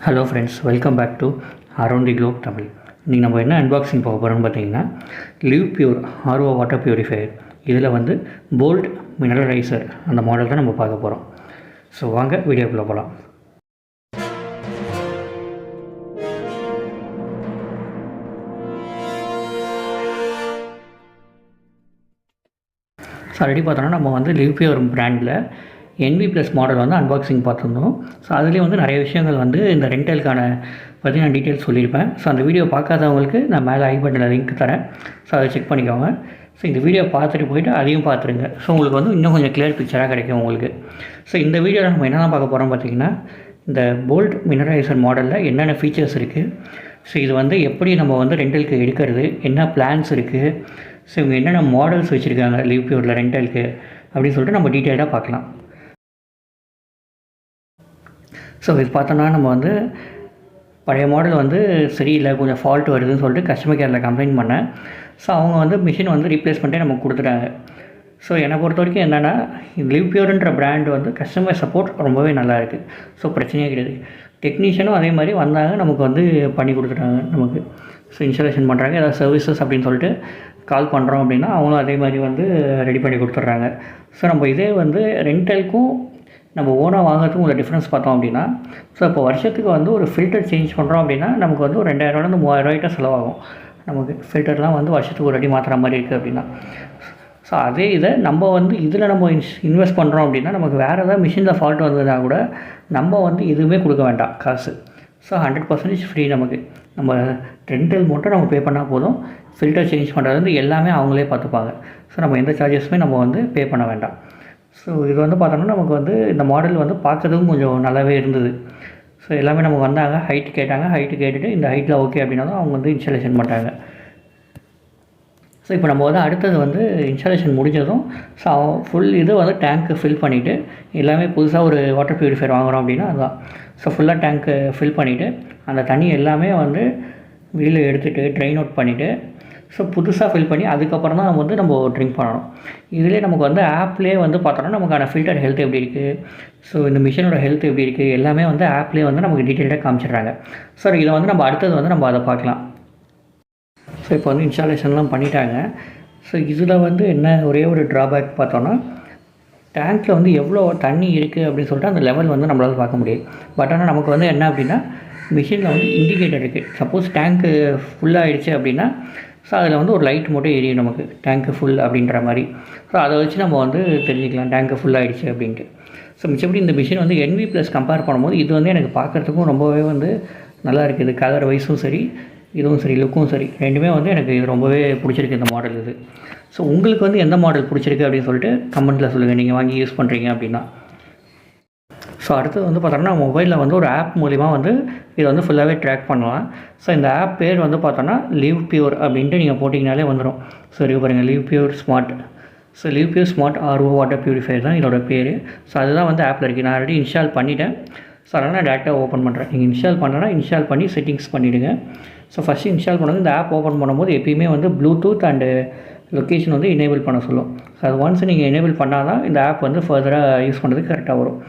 Hello friends, welcome back to around the globe Tamil. இன்றைக்கி நம்ம என்ன அன்பாக்சிங் போக போகிறோம்னு பார்த்தீங்கன்னா, Livpure RO water purifier. இதில் வந்து போல்ட் மினரலைசர் அந்த மாடல் தான் நம்ம பார்க்க போகிறோம். ஸோ வாங்க வீடியோக்குள்ளே போகலாம். ஸோ ஆல்ரெடி பார்த்தோன்னா நம்ம வந்து லிவ் பியூர் பிராண்டில் NV+ மாடல் வந்து அன்பாக்சிங் பார்த்துருந்தோம். ஸோ அதுலேயே வந்து நிறைய விஷயங்கள் வந்து இந்த ரெண்டலுக்கான பற்றி நான் டீட்டெயில்ஸ் சொல்லியிருப்பேன். ஸோ அந்த வீடியோ பார்க்காதவங்களுக்கு நான் மேலே ஐ பட்டனில் லிங்க் தரேன். ஸோ அதை செக் பண்ணிக்கோங்க. ஸோ இந்த வீடியோ பார்த்துட்டு போய்ட்டு அதையும் பார்த்துருங்க. ஸோ உங்களுக்கு வந்து இன்னும் கொஞ்சம் கிளியர் பிக்சராக கிடைக்கும் உங்களுக்கு. ஸோ இந்த வீடியோவில் நம்ம என்னென்ன பார்க்க போகிறோம் பார்த்தீங்கன்னா, இந்த போல்ட் மினரலைசர் மாடலில் என்னென்ன ஃபீச்சர்ஸ் இருக்குது, ஸோ இது வந்து எப்படி நம்ம வந்து ரெண்டலுக்கு எடுக்கிறது, என்ன பிளான்ஸ் இருக்குது, ஸோ இவங்க என்னென்ன மாடல்ஸ் வச்சுருக்காங்க லிவ் பியூரில் ரெண்டலுக்கு அப்படின்னு சொல்லிட்டு நம்ம டீட்டெயிலாக பார்க்கலாம். ஸோ இது பார்த்தோன்னா நம்ம வந்து பழைய மாடல் வந்து சரியில்லை, கொஞ்சம் ஃபால்ட் வருதுன்னு சொல்லிட்டு கஸ்டமர் கேரில் கம்ப்ளைண்ட் பண்ணேன். ஸோ அவங்க வந்து மிஷின் வந்து ரீப்ளேஸ்மெண்ட்டே நமக்கு கொடுத்துட்டாங்க. ஸோ என்னை பொறுத்த வரைக்கும் என்னென்னா, லிவ் பியூர்ன்ற பிராண்ட் வந்து கஸ்டமர் சப்போர்ட் ரொம்பவே நல்லா இருக்குது. ஸோ பிரச்சனையே கிடையாது. டெக்னீஷியனும் அதே மாதிரி வந்தாங்க, நமக்கு வந்து பண்ணி கொடுத்துட்டாங்க நமக்கு. ஸோ இன்ஸ்டாலேஷன் பண்ணுறாங்க, ஏதாவது சர்வீசஸ் அப்படின்னு சொல்லிட்டு கால் பண்ணுறோம் அப்படின்னா அவங்களும் அதே மாதிரி வந்து ரெடி பண்ணி கொடுத்துட்றாங்க. ஸோ நம்ம இதே வந்து ரெண்டலுக்கும் நம்ம ஓனாக வாங்குறதுக்கும் உள்ள டிஃப்ரென்ஸ் பார்த்தோம் அப்படின்னா, ஸோ இப்போ வருஷத்துக்கு வந்து ஒரு ஃபில்டர் சேஞ்ச் பண்ணுறோம் அப்படின்னா நமக்கு வந்து ஒரு 2000 3000 செலவாகும். நமக்கு ஃபில்டர்லாம் வந்து வருஷத்துக்கு ஒரு அடி மாற்றுற மாதிரி இருக்குது அப்படின்னா. ஸோ அதே இதை நம்ம வந்து இதில் நம்ம இன்வெஸ்ட் பண்ணுறோம் அப்படின்னா, நமக்கு வேறு ஏதாவது மிஷினில் ஃபால்ட் வந்ததுனா கூட நம்ம வந்து எதுவுமே கொடுக்க வேண்டாம் காசு. ஸோ 100% ஃப்ரீ நமக்கு. நம்ம ரெண்டல் மட்டும் நம்ம பே பண்ணால் போதும். ஃபில்டர் சேஞ்ச் பண்ணுறது வந்து எல்லாமே அவங்களே பார்த்துப்பாங்க. ஸோ நம்ம எந்த சார்ஜஸுமே நம்ம வந்து பே பண்ண வேண்டாம். ஸோ இது வந்து பார்த்தோம்னா நமக்கு வந்து இந்த மாடல் வந்து பார்க்குறதுக்கும் கொஞ்சம் நல்லாவே இருந்தது. ஸோ எல்லாமே நம்ம வந்தாங்க, ஹைட் கேட்டாங்க, ஹைட்டு கேட்டுட்டு இந்த ஹைட்டில் ஓகே அப்படின்னாலும் அவங்க வந்து இன்ஸ்டாலேஷன் பண்ணிட்டாங்க. ஸோ இப்போ நம்ம வந்து அடுத்தது வந்து இன்ஸ்டாலேஷன் முடிஞ்சதும் ஸோ ஃபுல் இது வந்து டேங்க்கு ஃபில் பண்ணிவிட்டு, எல்லாமே புதுசாக ஒரு வாட்டர் பியூரிஃபையர் வாங்குகிறோம் அப்படின்னா அதுதான். ஸோ ஃபுல்லாக டேங்க்கு ஃபில் பண்ணிவிட்டு அந்த தண்ணி எல்லாமே வந்து வெளியில் எடுத்துகிட்டு ட்ரைன் அவுட் பண்ணிவிட்டு, ஸோ புதுசாக ஃபில் பண்ணி அதுக்கப்புறம் தான் நம்ம ட்ரிங்க் பண்ணணும். இதிலே நமக்கு வந்து ஆப்லேயே வந்து பார்த்தோன்னா நமக்கான ஃபில்டர் ஹெல்த் எப்படி இருக்குது, ஸோ இந்த மிஷினோட ஹெல்த் எப்படி இருக்குது, எல்லாமே வந்து ஆப்லேயே வந்து நமக்கு டீட்டெயிலாக காமிச்சிடுறாங்க. ஸோ இதை வந்து நம்ம அடுத்தது வந்து நம்ம அதை பார்க்கலாம். ஸோ இப்போ வந்து இன்ஸ்டாலேஷன்லாம் பண்ணிட்டாங்க. ஸோ இதில் வந்து என்ன ஒரே ஒரு ட்ராபேக் பார்த்தோன்னா, டேங்க்கில் வந்து எவ்வளோ தண்ணி இருக்குது அப்படின்னு சொல்லிட்டு அந்த லெவல் வந்து நம்மளால் பார்க்க முடியும். பட் ஆனால் நமக்கு வந்து என்ன அப்படின்னா, மிஷினில் வந்து இண்டிகேட்டர் இருக்குது. சப்போஸ் டேங்க்கு ஃபுல்லாகிடுச்சு அப்படின்னா ஸோ அதில் வந்து ஒரு லைட் மட்டும் எரியும் நமக்கு, டேங்க்கு ஃபுல் அப்படின்ற மாதிரி. ஸோ அதை வச்சு நம்ம வந்து தெரிஞ்சுக்கலாம் டேங்க்கு ஃபுல்லாகிடுச்சு அப்படின்ட்டு. ஸோ மிச்சப்படி இந்த மிஷின் வந்து NV+ கம்பேர் பண்ணும்போது இது வந்து எனக்கு பார்க்குறதுக்கும் ரொம்பவே வந்து நல்லா இருக்குது. கலர் வைஸும் சரி, இதுவும் சரி, லுக்கும் சரி, ரெண்டுமே வந்து எனக்கு இது ரொம்பவே பிடிச்சிருக்கு இந்த மாடல் இது. ஸோ உங்களுக்கு வந்து எந்த மாடல் பிடிச்சிருக்கு அப்படின்னு சொல்லிட்டு கமெண்ட்டில் சொல்லுங்கள், நீங்கள் வாங்கி யூஸ் பண்ணுறீங்க அப்படின்னா. ஸோ அடுத்தது வந்து பார்த்தோன்னா மொபைலில் வந்து ஒரு ஆப் மூலிமா வந்து இதை வந்து ஃபுல்லாகவே ட்ராக் பண்ணலாம். ஸோ இந்த ஆப் பேர் வந்து பார்த்தோன்னா லிவ் பியூர் அப்படின்ட்டு நீங்கள் போட்டிங்கனாலே வந்துடும். ஸோ இது பாருங்கள், live pure smart. So live pure smart RO water purifier தான் இதோட பேர். ஸோ அதுதான் வந்து ஆப்பில் இருக்குது. நான் ஆல்ரெடி இன்ஸ்டால் பண்ணிவிட்டேன். ஸோ அதனால் நான் டேரெக்டாக ஓப்பன் பண்ணுறேன். நீங்கள் இன்ஸ்டால் பண்ணனா இன்ஸ்டால் பண்ணி செட்டிங்ஸ் பண்ணிவிடுங்க. ஸோ ஃபஸ்ட்டு இன்ஸ்டால் பண்ணது இந்த ஆப் ஓப்பன் பண்ணும்போது எப்பயுமே வந்து ப்ளூடூத் அண்டு லொக்கேஷன் வந்து எனேபிள் பண்ண சொல்லும். ஸோ அது ஒன்ஸ் நீங்கள் எனேபிள் பண்ணால் தான் இந்த ஆப் வந்து ஃபர்தராக யூஸ் பண்ணுறதுக்கு கரெக்டாக வரும்.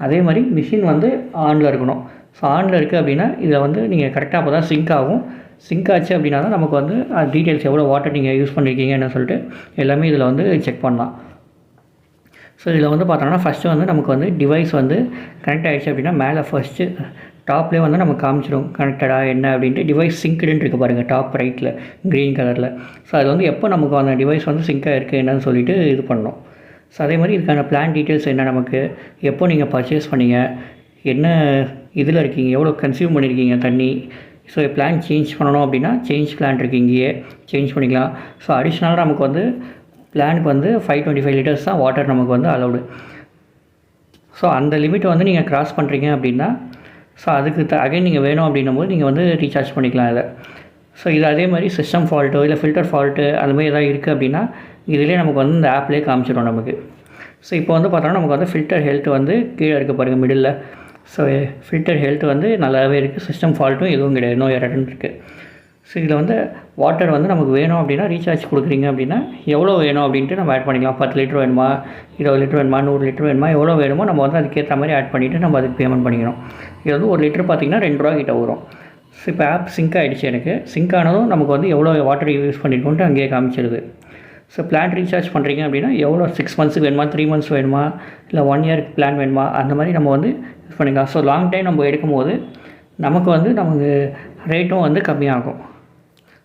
அதே மாதிரி மிஷின் வந்து ஆனில் இருக்கணும். ஸோ ஆனில் இருக்குது அப்படின்னா இதில் வந்து நீங்கள் கரெக்டாக அப்போ தான் சிங்க் ஆகும். சிங்க் ஆச்சு அப்படின்னா தான் நமக்கு வந்து டீட்டெயில்ஸ் எவ்வளோ வாட்டர் நீங்கள் யூஸ் பண்ணியிருக்கீங்கன்னு சொல்லிட்டு எல்லாமே இதில் வந்து செக் பண்ணலாம். ஸோ இதில் வந்து பார்த்தோம்னா ஃபஸ்ட்டு வந்து நமக்கு வந்து டிவைஸ் வந்து கனெக்ட் ஆகிடுச்சு அப்படின்னா மேலே ஃபஸ்ட்டு டாப்லேயே வந்து நமக்கு காமிச்சிடும் கனெக்டடாக என்ன அப்படின்ட்டு. டிவைஸ் சிங்க்டுன்னு இருக்குது பாருங்கள் டாப் ரைட்டில் க்ரீன் கலரில். ஸோ அது வந்து எப்போ நமக்கு அந்த டிவைஸ் வந்து சிங்காக இருக்குது என்னன்னு சொல்லிட்டு இது பண்ணணும். ஸோ அதே மாதிரி இதுக்கான பிளான் டீட்டெயில்ஸ் என்ன, நமக்கு எப்போ நீங்கள் பர்ச்சேஸ் பண்ணீங்க, என்ன இதில் இருக்கீங்க, எவ்வளோ கன்சியூம் பண்ணியிருக்கீங்க தண்ணி. ஸோ பிளான் சேஞ்ச் பண்ணணும் அப்படின்னா சேஞ்ச் பிளான் இருக்குது, இங்கேயே சேஞ்ச் பண்ணிக்கலாம். ஸோ அடிஷ்னலாக நமக்கு வந்து பிளானுக்கு வந்து 525 லிட்டர்ஸ் தான் வாட்டர் நமக்கு வந்து அலௌடு. ஸோ அந்த லிமிட்டை வந்து நீங்கள் கிராஸ் பண்ணுறீங்க அப்படின்னா ஸோ அதுக்கு அகைன் நீங்கள் வேணும் அப்படின்னும் போது நீங்கள் வந்து ரீசார்ஜ் பண்ணிக்கலாம் இதை. ஸோ இது அதே மாதிரி சிஸ்டம் ஃபால்ட்டோ இல்லை ஃபில்டர் ஃபால்ட்டு அதுமாதிரி எதாவது இருக்குது அப்படின்னா இதிலே நமக்கு வந்து இந்த ஆப்லேயே காமிச்சிடும் நமக்கு. ஸோ இப்போ வந்து பார்த்தோன்னா நமக்கு வந்து ஃபில்டர் ஹெல்த் வந்து கீழே இருக்குது பாருங்கள் மிடில். ஸோ ஃபில்டர் ஹெல்த் வந்து நல்லாவே இருக்குது. சிஸ்டம் ஃபால்ட்டும் எதுவும் கிடையாது, நோ எரர்னு இருக்குது. ஸோ இதில் வந்து வாட்டர் வந்து நமக்கு வேணும் அப்படின்னா ரீசார்ஜ் கொடுக்குறீங்க அப்படின்னா எவ்வளோ வேணும் அப்படின்ட்டு நம்ம ஆட் பண்ணிக்கலாம். 10 லிட்டர் வேணுமா, 20 லிட்டர் வேணுமா, 100 லிட்டர் வேணுமா, எவ்வளோ வேணுமோ நம்ம வந்து அதுக்கேற்ற மாதிரி ஆட் பண்ணிவிட்டு நம்ம அதுக்கு பேமெண்ட் பண்ணிக்கணும். இது வந்து 1 லிட்டர் பார்த்திங்கன்னா ரூ. 2 கிட்ட வரும். ஸோ இப்போ ஆப் சிங்க் ஆகிடுச்சு. எனக்கு சிங்க் ஆனதும் நமக்கு வந்து எவ்வளோ வாட்டர் யூஸ் பண்ணியிருக்கோன்ட்டு அங்கேயே காமிச்சிடுது. ஸோ பிளான் ரீசார்ஜ் பண்ணுறீங்க அப்படின்னா எவ்வளோ 6 மந்த்ஸுக்கு வேணுமா, 3 மந்த்ஸ் வேணுமா, இல்லை 1 இயருக்கு பிளான் வேணுமா, அந்த மாதிரி நம்ம வந்து யூஸ் பண்ணிக்கலாம். ஸோ லாங் டைம் நம்ம எடுக்கும்போது நமக்கு ரேட்டும் வந்து கம்மியாகும்.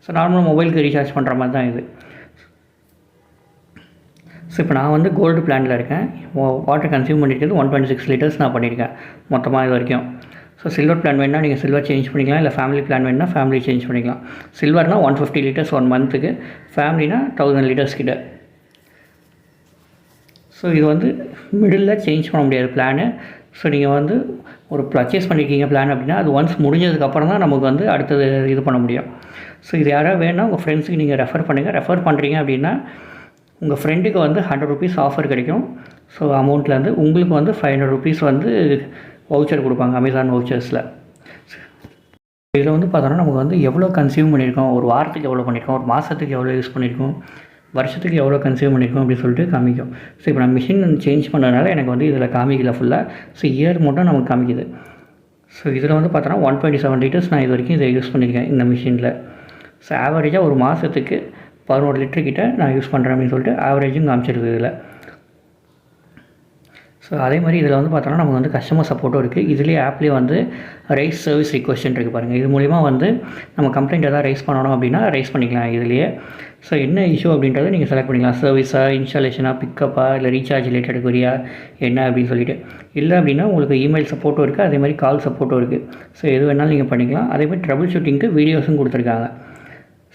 ஸோ நார்மல் மொபைலுக்கு ரீசார்ஜ் பண்ணுற மாதிரி தான் இது. ஸோ இப்போ நான் வந்து கோல்டு பிளானில் இருக்கேன். வாட்டர் கன்சியூம் பண்ணியிருக்கிறது 126 லிட்டர்ஸ் நான் பண்ணியிருக்கேன் மொத்தமாக இது வரைக்கும். ஸோ சில்வர் பிளான் வேணுன்னா நீங்கள் சில்வர் சேஞ்ச் பண்ணிக்கலாம், இல்லை ஃபேமிலி பிளான் வேணுன்னா ஃபேமிலி சேஞ்ச் பண்ணிக்கலாம். சில்வர்னால் 150 லிட்டர்ஸ் 1 மந்த்துக்கு, ஃபேமிலினா 1000 லிட்டர்ஸ் கிட்ட. ஸோ இது வந்து மிடில் சேஞ்ச் பண்ண முடியாது பிளானு. ஸோ நீங்கள் வந்து ஒரு பர்ச்சேஸ் பண்ணியிருக்கீங்க பிளான் அப்படின்னா அது ஒன்ஸ் முடிஞ்சதுக்கப்புறம் தான் நமக்கு வந்து அடுத்தது இது பண்ண முடியும். ஸோ இது யாராவது வேணுன்னா உங்கள் ஃப்ரெண்ட்ஸுக்கு நீங்கள் ரெஃபர் பண்ணுங்கள். ரெஃபர் பண்ணுறீங்க அப்படின்னா உங்கள் ஃப்ரெண்டுக்கு வந்து ₹100 ஆஃபர் கிடைக்கும். ஸோ அமௌண்ட்லேருந்து உங்களுக்கு வந்து ₹500 வந்து வவுச்சர் கொடுப்பாங்க அமேசான் வவுச்சர்ஸில். இதில் வந்து பார்த்தோன்னா நமக்கு வந்து எவ்வளோ கன்சியூம் பண்ணியிருக்கோம், ஒரு வாரத்துக்கு எவ்வளோ பண்ணியிருக்கோம், ஒரு மாதத்துக்கு எவ்வளோ யூஸ் பண்ணியிருக்கோம், வருஷத்துக்கு எவ்வளோ கன்சியூம் பண்ணியிருக்கோம் அப்படின்னு சொல்லிட்டு காமிக்கும். ஸோ இப்போ நான் மிஷின் சேஞ்ச் பண்ணதுனால எனக்கு வந்து இதில் காமிக்கல ஃபுல்லாக. ஸோ இயர் மட்டும் நமக்கு காமிக்குது. ஸோ இதில் வந்து பார்த்தோன்னா 127 லிட்டர்ஸ் நான் இது வரைக்கும் இதை யூஸ் பண்ணியிருக்கேன் இந்த மிஷினில். ஸோ ஆவரேஜாக ஒரு மாதத்துக்கு 11 லிட்டர் கிட்ட நான் யூஸ் பண்ணுறேன் அப்படின்னு சொல்லிட்டு ஆவரேஜும் காமிச்சிருக்குது இதில். ஸோ அதே மாதிரி இதில் வந்து பார்த்தோன்னா நமக்கு வந்து கஸ்டமர் சப்போர்ட்டும் இருக்குது. இதுலேயே ஆப்லேயே வந்து ரைஸ் சர்வீஸ் ரிக்வெஸ்ட்னு இருக்குது பாருங்கள். இது மூலிமா வந்து நம்ம கம்ப்ளைண்ட் எதாவது ரைஸ் பண்ணணும் அப்படின்னா ரைஸ் பண்ணிக்கலாம் இதுலேயே. ஸோ என்ன இஷ்யூ அப்படின்றத நீங்கள் செலக்ட் பண்ணிக்கலாம். சர்வீஸாக, இன்ஸ்டாலேஷனாக, பிக்கப்பாக, இல்லை ரீசார்ஜ் ரிலேட்டட் கொரியா என்ன அப்படின்னு சொல்லிட்டு. இல்லை அப்படின்னா உங்களுக்கு இமெயில் சப்போர்ட்டும் இருக்குது, அதே மாதிரி கால் சப்போர்ட்டும் இருக்குது. ஸோ எது வேணாலும் நீங்கள் பண்ணிக்கலாம். அதே மாதிரி ட்ரபிள் ஷூட்டிங்க்கு வீடியோஸும் கொடுத்துருக்காங்க.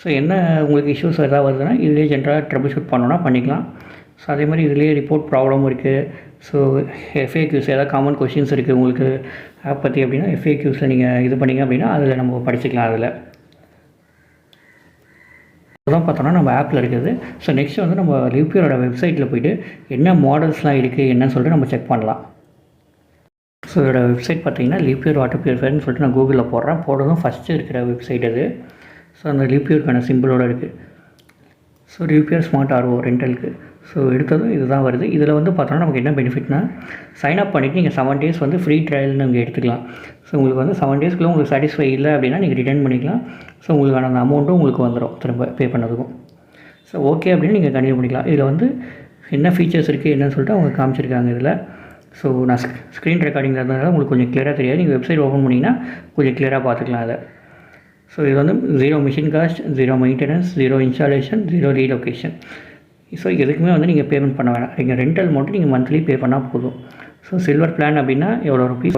ஸோ என்ன உங்களுக்கு இஷ்யூஸ் எதாவது வருதுன்னா இதிலே ஜென்ரலாக ட்ரபிள் ஷூட் பண்ணணுன்னா பண்ணிக்கலாம். ஸோ அதே மாதிரி இதிலேயே ரிப்போர்ட் ப்ராப்ளமும் இருக்குது. ஸோ FAQs ஏதாவது காமன் கொஷின்ஸ் இருக்குது உங்களுக்கு ஆப் பற்றி அப்படின்னா FAQஸை நீங்கள் இது பண்ணிங்க அப்படின்னா அதில் நம்ம படிச்சுக்கலாம். அதில் தான் பார்த்தோன்னா நம்ம ஆப்பில் இருக்குது. ஸோ நெக்ஸ்ட் வந்து நம்ம லிவ்பியூரோட வெப்சைட்டில் போய்ட்டு என்ன மாடல்ஸ்லாம் இருக்குது என்னன்னு சொல்லிட்டு நம்ம செக் பண்ணலாம். ஸோ இதோட வெப்சைட் பார்த்தீங்கன்னா லிவ்பியூர் வாட்டர் பியூரிஃபையர்னு சொல்லிட்டு நான் கூகுளில் போடுறதும் ஃபஸ்ட்டு இருக்கிற வெப்சைட் அது. ஸோ அந்த லிவ்பியூருக்கான சிம்பிளோடு இருக்குது. ஸோ லிவ்பியூர் ஸ்மார்ட் RO ரெண்டலுக்கு. ஸோ எடுத்ததும் இது தான் வருது. இதில் வந்து பார்த்தோன்னா நமக்கு என்ன பெனிஃபிட்னா சைன்அப் பண்ணிவிட்டு நீங்கள் 7 டேஸ் வந்து ஃப்ரீ ட்ரையல்னு நீங்கள் எடுத்துக்கலாம். ஸோ உங்களுக்கு வந்து 7 டேஸ்க்குள்ளே உங்களுக்கு சாட்டிஸ்ஃபை இல்லை அப்படின்னா நீங்கள் ரிட்டர்ன் பண்ணிக்கலாம். ஸோ உங்களுக்கான அந்த அமௌண்ட்டும் உங்களுக்கு வந்துடும் திரும்ப பே பண்ணதுக்கும். ஸோ ஓகே அப்படின்னு நீங்கள் கண்டினியூ பண்ணிக்கலாம். இதில் வந்து என்ன ஃபீச்சர்ஸ் இருக்குது என்னன்னு சொல்லிட்டு அவங்க காமிச்சிருக்காங்க இதில். ஸோ நான் ஸ்க்ரீன் ரெக்கார்டிங் இருந்ததுனால உங்களுக்கு கொஞ்சம் கிளியராக தெரியாது. நீங்கள் வெப்சைட் ஓப்பன் பண்ணிங்கன்னா கொஞ்சம் கிளியராக பார்த்துக்கலாம் அதை. ஸோ இது வந்து 0 machine cost, 0 maintenance, 0 installation, 0 relocation. So எதுக்குமே வந்து நீங்கள் பேமெண்ட் பண்ண வேணாம். நீங்கள் ரெண்டல் மட்டும் நீங்கள் மந்த்லி பே பண்ணால் போதும். ஸோ சில்வர் பிளான் அப்படின்னா எவ்வளோ ருபீஸ்.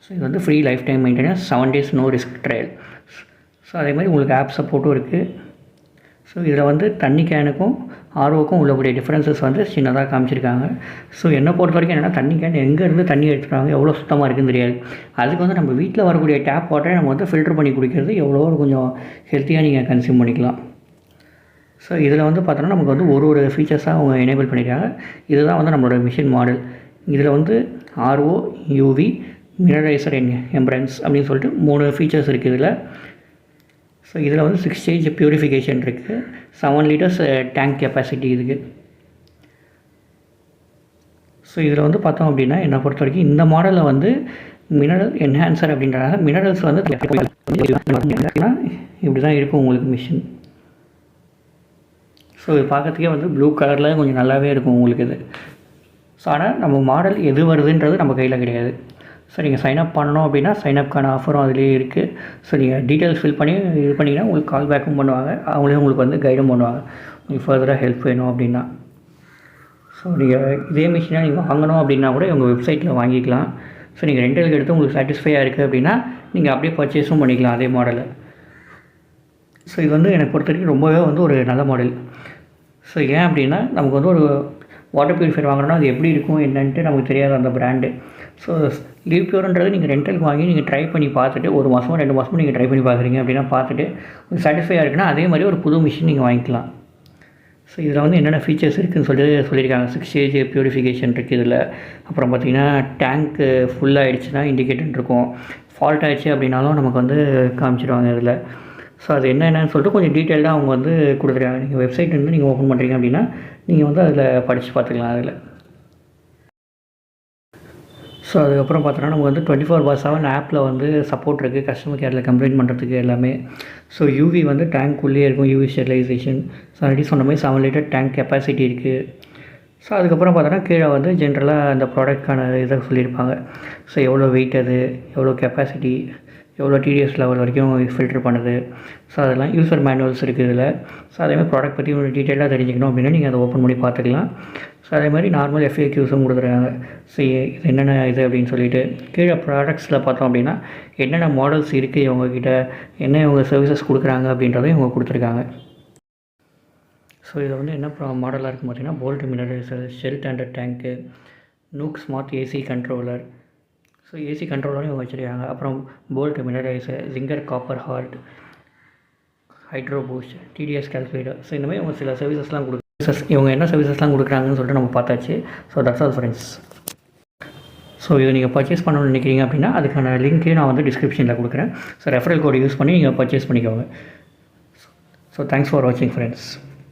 ஸோ இது வந்து free lifetime maintenance, 7 days no risk trial. So அதே மாதிரி உங்களுக்கு ஆப் சப்போர்ட்டும் இருக்குது. ஸோ இதில் வந்து தண்ணி கேனுக்கும் ROக்கும் உள்ளக்கூடிய டிஃப்ரென்சஸ் வந்து சின்னதாக காமிச்சிருக்காங்க. ஸோ என்னை பொறுத்த வரைக்கும் என்னென்னா தண்ணி கேன் எங்கேருந்து தண்ணி எடுத்துகிறாங்க எவ்வளோ சுத்தமாக இருக்குதுன்னு தெரியாது. அதுக்கு வந்து நம்ம வீட்டில் வரக்கூடிய டேப் வாட்டரை நம்ம வந்து ஃபில்டர் பண்ணி குடிக்கிறது எவ்வளோ கொஞ்சம் ஹெல்த்தியாக நீங்கள் கன்சியூம் பண்ணிக்கலாம். ஸோ இதில் வந்து பார்த்தோன்னா நமக்கு வந்து ஒரு ஃபீச்சர்ஸாக அவங்க எனேபிள் பண்ணியிருக்காங்க. இதுதான் வந்து நம்மளோட மிஷின் மாடல். இதில் வந்து RO, UV, மினரைசர் எம்பரன்ஸ் அப்படின்னு சொல்லிட்டு 3 ஃபீச்சர்ஸ் இருக்குது இதில். ஸோ இதில் வந்து 6 ஸ்டேஜ் பியூரிஃபிகேஷன் இருக்குது. 7 லிட்டர்ஸ் டேங்க் கெப்பாசிட்டி இருக்குது. ஸோ இதில் வந்து பார்த்தோம் அப்படின்னா என்னை பொறுத்த வரைக்கும் இந்த மாடலில் வந்து மினரல் என்ஹான்சர் அப்படின்றனால மினரல்ஸ் வந்து இப்படி தான் இருக்கும் உங்களுக்கு மிஷின். ஸோ இது பார்க்கறதுக்கே வந்து ப்ளூ கலரில் கொஞ்சம் நல்லாவே இருக்கும் உங்களுக்கு இது. ஸோ ஆனால் நம்ம மாடல் எது வருதுன்றது நம்ம கையில் கிடையாது. ஸோ நீங்கள் சைன்அப் பண்ணணும் அப்படின்னா சைன்அப்கான ஆஃபரும் அதிலே இருக்குது. ஸோ நீங்கள் டீட்டெயில்ஸ் ஃபில் பண்ணி இது பண்ணிங்கன்னா உங்களுக்கு கால் பேக்கும் பண்ணுவாங்க. அவங்களே உங்களுக்கு வந்து கைடும் பண்ணுவாங்க உங்களுக்கு ஃபர்தராக ஹெல்ப் வேணும் அப்படின்னா. ஸோ நீங்கள் இதே மிஷினாக நீங்கள் வாங்கணும் அப்படின்னா கூட உங்கள் வெப்சைட்டில் வாங்கிக்கலாம். ஸோ நீங்கள் ரெண்டலுக்கு எடுத்து உங்களுக்கு சாட்டிஸ்ஃபையாக இருக்குது அப்படின்னா நீங்கள் அப்படியே பர்ச்சேஸும் பண்ணிக்கலாம் அதே மாடலை. ஸோ இது வந்து எனக்கு பொறுத்த வரைக்கும் ரொம்பவே வந்து ஒரு நல்ல மாடல். ஸோ ஏன் அப்படின்னா நமக்கு வந்து ஒரு வாட்டர் பியூரிஃபையர் வாங்கினோன்னா அது எப்படி இருக்கும் என்னன்ட்டு நமக்கு தெரியாது அந்த பிராண்டு. ஸோ லிவ்பியூர்ன்றது நீங்கள் ரெண்டலுக்கு வாங்கி நீங்கள் ட்ரை பண்ணி பார்த்துட்டு 1 மாதமோ 2 மாதமோ நீங்கள் ட்ரை பண்ணி பார்க்குறீங்க அப்படின்னா பார்த்துட்டு உங்களுக்கு சாட்டிஸ்ஃபையாக இருக்குன்னா அதே மாதிரி ஒரு புது மிஷின் நீங்கள் வாங்கிக்கலாம். ஸோ இதில் வந்து என்னென்ன ஃபீச்சர்ஸ் இருக்குதுன்னு சொல்லியிருக்காங்க. 6 ஸ்டேஜ் பியூரிஃபிகேஷன் இருக்குது இதில். அப்புறம் பார்த்திங்கன்னா டேங்க்கு ஃபுல்லாகிடுச்சுன்னா இண்டிகேட்டர் இருக்கும். ஃபால்ட் ஆகிடுச்சு அப்படின்னாலும் நமக்கு வந்து காமிச்சிடுவாங்க இதில். ஸோ அது என்னென்னு சொல்லிட்டு கொஞ்சம் டீட்டெயில்டாக அவங்க வந்து கொடுத்துருக்காங்க. நீங்கள் வெப்சைட் வந்து நீங்கள் ஓப்பன் பண்ணுறீங்க அப்படின்னா நீங்கள் வந்து அதில் படித்து பார்த்துக்கலாம் அதில். ஸோ அதுக்கப்புறம் பார்த்தோன்னா நமக்கு வந்து 24/7 ஆப்பில் வந்து சப்போர்ட் இருக்குது கஸ்டமர் கேரில் கம்ப்ளைண்ட் பண்ணுறதுக்கு எல்லாமே. ஸோ யூவி வந்து டேங்க்குள்ளேயே இருக்கும், யூவி ஸ்டெரிலைசேஷன். ஸோ ஆல்ரெடி சொன்ன மாதிரி 7 லிட்டர் டேங்க் கெப்பாசிட்டி இருக்குது. ஸோ அதுக்கப்புறம் பார்த்தோன்னா கீழே வந்து ஜென்ரலாக அந்த ப்ராடக்ட்கான இதை சொல்லியிருப்பாங்க. ஸோ எவ்வளோ வெயிட் அது, எவ்வளோ கெப்பாசிட்டி, எவ்வளோ டிடிஎஸ் லெவல் வரைக்கும் ஃபில்ட்ரு பண்ணுது. ஸோ அதெல்லாம் யூசர் மேனுவல்ஸ் இருக்குது இதில். ஸோ அதேமாதிரி ப்ராடக்ட் பற்றி ஒரு டீட்டெயிலாக தெரிஞ்சுக்கணும் அப்படின்னா நீங்கள் அதை ஓப்பன் பண்ணி பார்த்துக்கலாம். ஸோ அதேமாதிரி நார்மல் FAQஸும் கொடுத்துருக்காங்க. ஸோ இது என்னென்ன இது அப்படின்னு சொல்லிட்டு கீழே ப்ராடக்ட்ஸில் பார்த்தோம் அப்படின்னா என்னென்ன மாடல்ஸ் இருக்குது இவங்கக்கிட்ட, என்ன இவங்க சர்வீசஸ் கொடுக்குறாங்க அப்படின்றதையும் இவங்க கொடுத்துருக்காங்க. ஸோ இதில் வந்து என்ன மாடலாக இருக்குன்னு பார்த்தீங்கன்னா போல்ட் மினரைசர், ஷெல் டேண்டட் டேங்க்கு, நூக் smart AC controller. So AC கண்ட்ரோலரும் இவங்க வச்சுருக்காங்க. அப்புறம் போல்ட் மினரைசர், ஜிங்கர் copper heart, hydro boost, TDS calculator. So இந்தமாதிரி இவங்க சில சர்வீசஸ்லாம் இவங்க என்ன சர்வீசஸ்லாம் கொடுக்குறாங்கன்னு சொல்லிட்டு நம்ம பார்த்தாச்சு. So that's all friends. So இதை நீங்கள் பர்ச்சேஸ் பண்ணணும்னு நினைக்கிறீங்க அப்படின்னா அதுக்கான லிங்க்கையும் நான் வந்து டிஸ்கிரிப்ஷனில் கொடுக்குறேன். ஸோ ரெஃபரல் கோடு யூஸ் பண்ணி நீங்கள் பர்ச்சேஸ் பண்ணிக்கோங்க. ஸோ தேங்க்ஸ் ஃபார் வாட்சிங் ஃப்ரெண்ட்ஸ்.